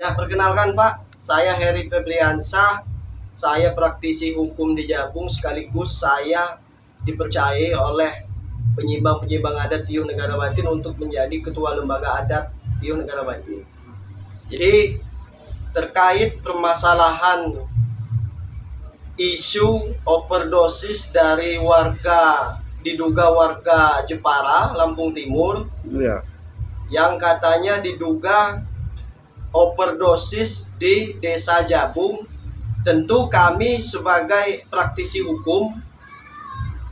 Ya, perkenalkan Pak, saya Heri Febriansah. Saya praktisi hukum di Jabung, sekaligus saya dipercayai oleh penyimbang-penyimbang adat Tiyuh Negara Batin untuk menjadi ketua lembaga adat Tiyuh Negara Batin. Jadi terkait permasalahan isu overdosis dari diduga warga Jepara, Lampung Timur, yang katanya diduga overdosis di Desa Jabung. Tentu kami sebagai praktisi hukum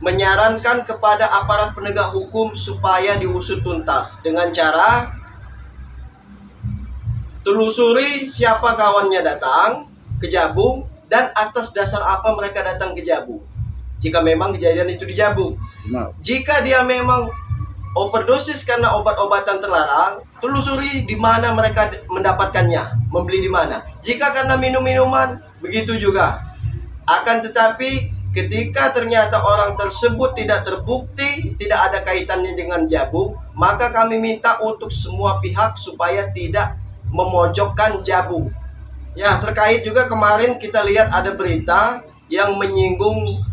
menyarankan kepada aparat penegak hukum supaya diusut tuntas dengan cara telusuri siapa kawannya datang ke Jabung dan atas dasar apa mereka datang ke Jabung. Jika memang kejadian itu di Jabung. Jika dia memang overdosis karena obat-obatan terlarang, telusuri di mana mereka mendapatkannya, membeli di mana. Jika karena minum-minuman, begitu juga. Akan tetapi ketika ternyata orang tersebut tidak terbukti, tidak ada kaitannya dengan Jabung, maka kami minta untuk semua pihak supaya tidak memojokkan Jabung. Ya, terkait juga kemarin kita lihat ada berita yang menyinggung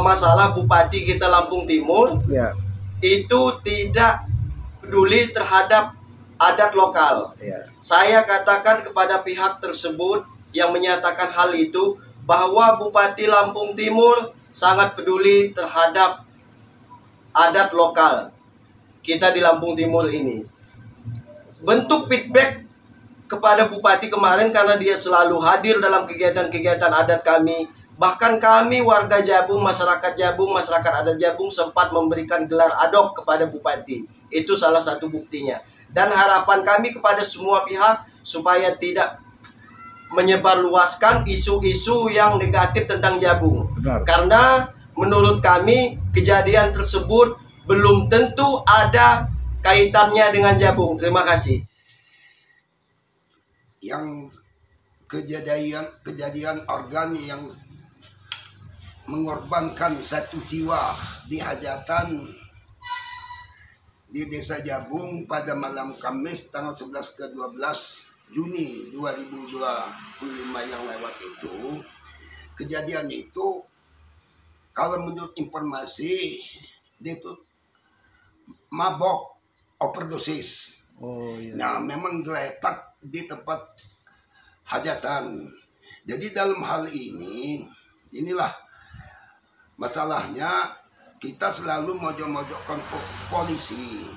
masalah Bupati kita Lampung Timur. Ya. Itu tidak peduli terhadap adat lokal. Ya. Saya katakan kepada pihak tersebut yang menyatakan hal itu bahwa Bupati Lampung Timur sangat peduli terhadap adat lokal kita di Lampung Timur ini. Bentuk feedback kepada Bupati kemarin karena dia selalu hadir dalam kegiatan-kegiatan adat kami. Bahkan kami warga Jabung, masyarakat adat Jabung sempat memberikan gelar adok kepada Bupati. Itu salah satu buktinya. Dan harapan kami kepada semua pihak supaya tidak menyebarluaskan isu-isu yang negatif tentang Jabung. Benar. Karena menurut kami kejadian tersebut belum tentu ada kaitannya dengan Jabung. Terima kasih. Yang kejadian organ yang mengorbankan satu jiwa di hajatan di Desa Jabung pada malam Kamis tanggal 11 ke 12 Juni 2025 yang lewat itu. Kejadian itu kalau menurut informasi dia itu mabok overdosis. Oh, iya. Nah, memang geletak di tempat hajatan. Jadi dalam hal ini, inilah masalahnya, kita selalu mojok-mojokkan polisi.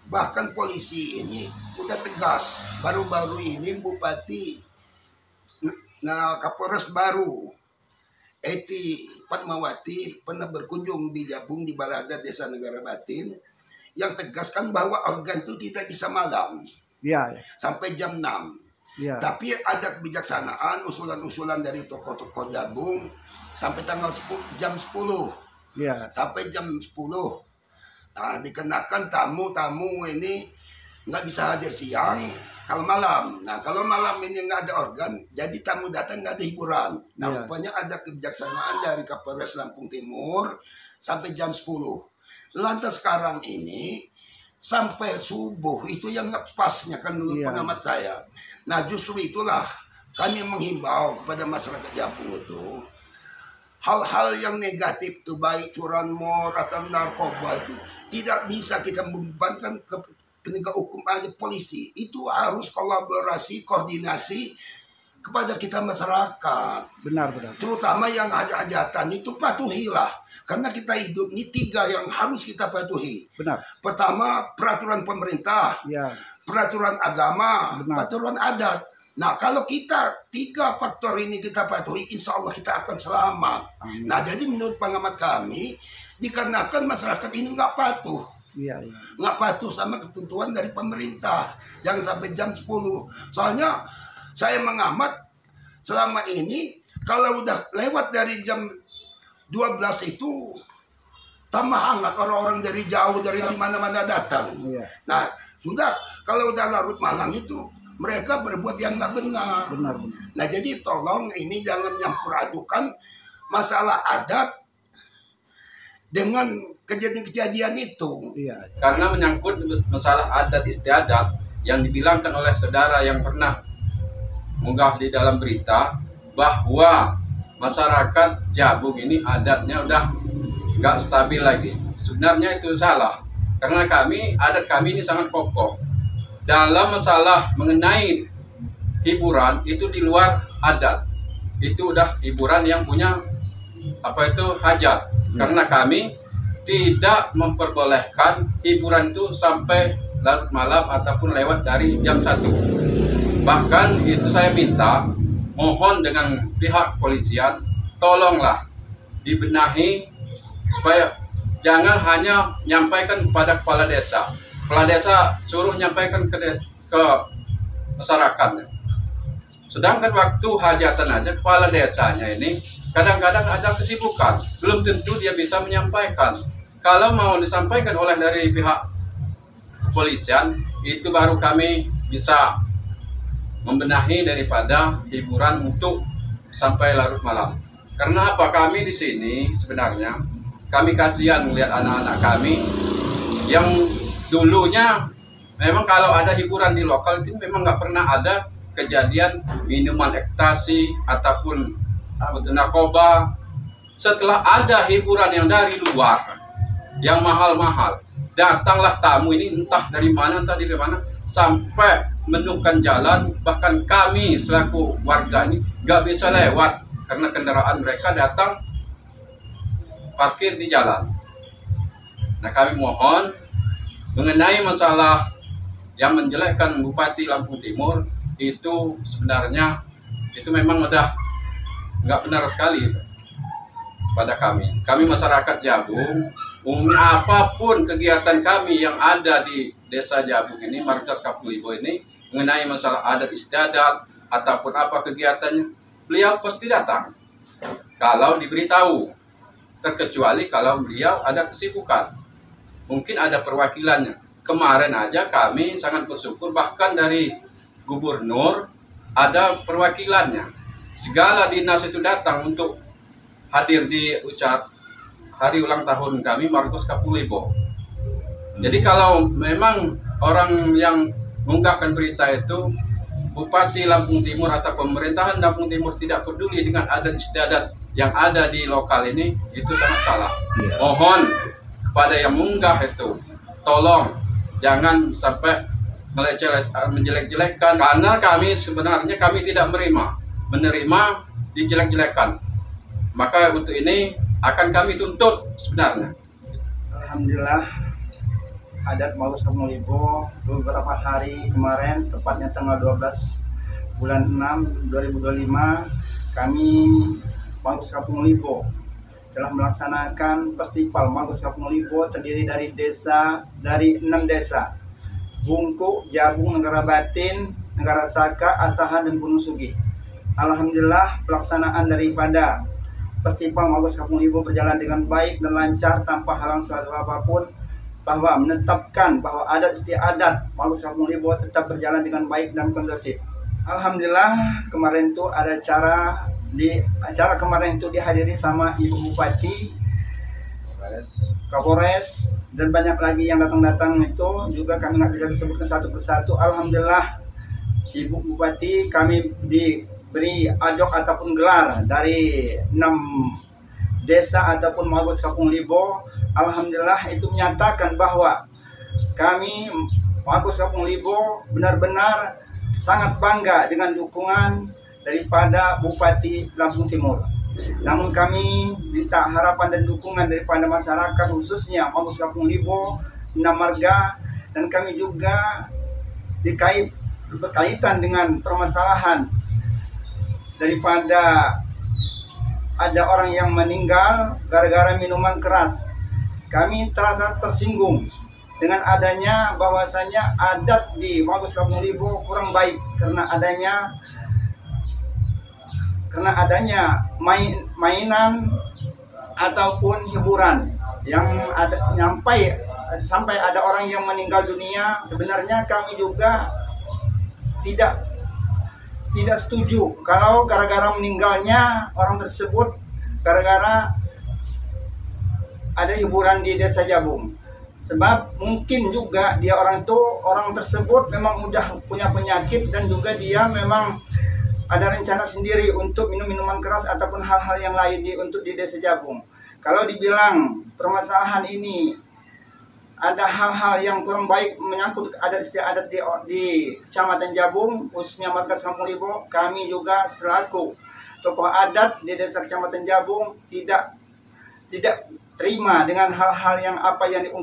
Bahkan polisi ini udah tegas. Baru-baru ini Bupati, Kapolres baru, Eti Fatmawati pernah berkunjung di Jabung di Balai Adat Desa Negara Batin, yang tegaskan bahwa organ itu tidak bisa malam. Ya. Sampai jam 6. Ya. Tapi ada kebijaksanaan, usulan-usulan dari tokoh-tokoh Jabung sampai jam 10. Ya. Sampai jam 10. Nah, dikenakan tamu-tamu ini nggak bisa hadir siang kalau malam. Nah, kalau malam ini nggak ada organ, jadi tamu datang nggak ada hiburan. Nah, ya. Rupanya ada kebijaksanaan dari Kapolres Lampung Timur sampai jam 10. Lantas sekarang ini sampai subuh itu yang nggak pasnya kan menurut pengamat saya. Nah, justru itulah kami menghimbau kepada masyarakat Jabung itu hal-hal yang negatif itu baik curanmor atau narkoba itu tidak bisa kita membebankan ke penegak hukum aja, polisi. Itu harus kolaborasi, koordinasi kepada kita masyarakat. Benar. Terutama yang hajatan itu patuhilah. Karena kita hidup ini 3 yang harus kita patuhi. Benar. Pertama, peraturan pemerintah, peraturan agama, peraturan adat. Nah, kalau kita 3 faktor ini kita patuhi, insya Allah kita akan selamat. Amin. Nah, jadi menurut pengamat kami, dikarenakan masyarakat ini nggak patuh. Nggak patuh sama ketentuan dari pemerintah. Jangan sampai jam 10. Soalnya saya mengamat selama ini, kalau udah lewat dari jam 12 itu tambah hangat, orang-orang dari jauh, dari mana-mana datang. Nah, sudah kalau udah larut malam itu mereka berbuat yang nggak benar. Nah, jadi tolong ini jangan nyampur adukan masalah adat dengan kejadian-kejadian itu. Karena menyangkut masalah adat istiadat yang dibilangkan oleh saudara yang pernah munggah di dalam berita bahwa masyarakat Jabung ini adatnya udah nggak stabil lagi. Sebenarnya itu salah, karena adat kami ini sangat kokoh. Dalam masalah mengenai hiburan itu di luar adat, itu udah hiburan yang punya hajat. Karena kami tidak memperbolehkan hiburan itu sampai larut malam ataupun lewat dari jam 1. Bahkan itu saya minta, mohon dengan pihak kepolisian, tolonglah dibenahi supaya jangan hanya nyampaikan kepada kepala desa. Kepala desa suruh nyampaikan ke masyarakatnya. Sedangkan waktu hajatan aja kepala desanya ini kadang-kadang ada kesibukan, belum tentu dia bisa menyampaikan. Kalau mau disampaikan oleh dari pihak kepolisian, itu baru kami bisa membenahi daripada hiburan untuk sampai larut malam. Karena apa? Kami di sini sebenarnya kami kasihan melihat anak-anak kami yang dulunya memang kalau ada hiburan di lokal itu memang nggak pernah ada kejadian minuman ekstasi ataupun narkoba. Setelah ada hiburan yang dari luar yang mahal-mahal, datanglah tamu ini entah dari mana sampai menukan jalan, bahkan kami selaku warga ini nggak bisa lewat karena kendaraan mereka datang parkir di jalan. Nah, kami mohon mengenai masalah yang menjelekkan Bupati Lampung Timur itu sebenarnya itu memang udah nggak benar sekali pada kami. Kami masyarakat Jabung, umumnya apapun kegiatan kami yang ada di Desa Jabung ini, Markas Kampung Libo ini, mengenai masalah adat istiadat ataupun apa kegiatannya, beliau pasti datang kalau diberitahu, terkecuali kalau beliau ada kesibukan, mungkin ada perwakilannya. Kemarin aja kami sangat bersyukur, bahkan dari gubernur ada perwakilannya, segala dinas itu datang untuk hadir di hari ulang tahun kami Markas Kampung Libo. Jadi kalau memang orang yang mengunggahkan berita itu Bupati Lampung Timur atau pemerintahan Lampung Timur tidak peduli dengan adat istiadat yang ada di lokal ini, itu sangat salah. Mohon kepada yang mengunggah itu, tolong jangan sampai menjelek-jelekkan, karena kami sebenarnya kami tidak menerima dijelek-jelekan. Maka untuk ini akan kami tuntut sebenarnya. Alhamdulillah, adat Markas Kampung Libo beberapa hari kemarin, tepatnya tanggal 12 bulan 6 2025, kami Markas Kampung Libo telah melaksanakan festival Markas Kampung Libo terdiri dari 6 desa: Bungku, Jabung, Negara Batin, Negara Saka, Asahan, dan Gunung Sugi. Alhamdulillah, pelaksanaan daripada festival Markas Kampung Libo berjalan dengan baik dan lancar tanpa halang suatu apapun, bahwa menetapkan bahwa adat istiadat Markas Kampung Libo tetap berjalan dengan baik dan kondusif. Alhamdulillah, kemarin itu ada acara kemarin itu dihadiri sama Ibu Bupati, Kapolres, dan banyak lagi yang datang itu juga kami nggak bisa disebutkan satu persatu. Alhamdulillah, Ibu Bupati kami diberi adok ataupun gelar dari 6 desa ataupun Markas Kampung Libo. Alhamdulillah, itu menyatakan bahwa kami Markas Kampung Libo benar-benar sangat bangga dengan dukungan daripada Bupati Lampung Timur. Namun kami minta harapan dan dukungan daripada masyarakat, khususnya Markas Kampung Libo, 6 marga, dan kami juga berkaitan dengan permasalahan daripada ada orang yang meninggal gara-gara minuman keras. Kami terasa tersinggung dengan adanya bahwasanya adat di Markas Kampung Libo kurang baik karena adanya mainan ataupun hiburan yang sampai ada orang yang meninggal dunia. Sebenarnya kami juga tidak setuju kalau gara-gara meninggalnya orang tersebut gara-gara ada hiburan di Desa Jabung. Sebab mungkin juga orang tersebut memang udah punya penyakit, dan juga dia memang ada rencana sendiri untuk minum-minuman keras ataupun hal-hal yang lain untuk di Desa Jabung. Kalau dibilang permasalahan ini ada hal-hal yang kurang baik menyangkut adat istiadat di Kecamatan Jabung, khususnya Markas Kampung Libo, kami juga selaku tokoh adat di Desa Kecamatan Jabung tidak terima dengan hal-hal yang apa yang diungkap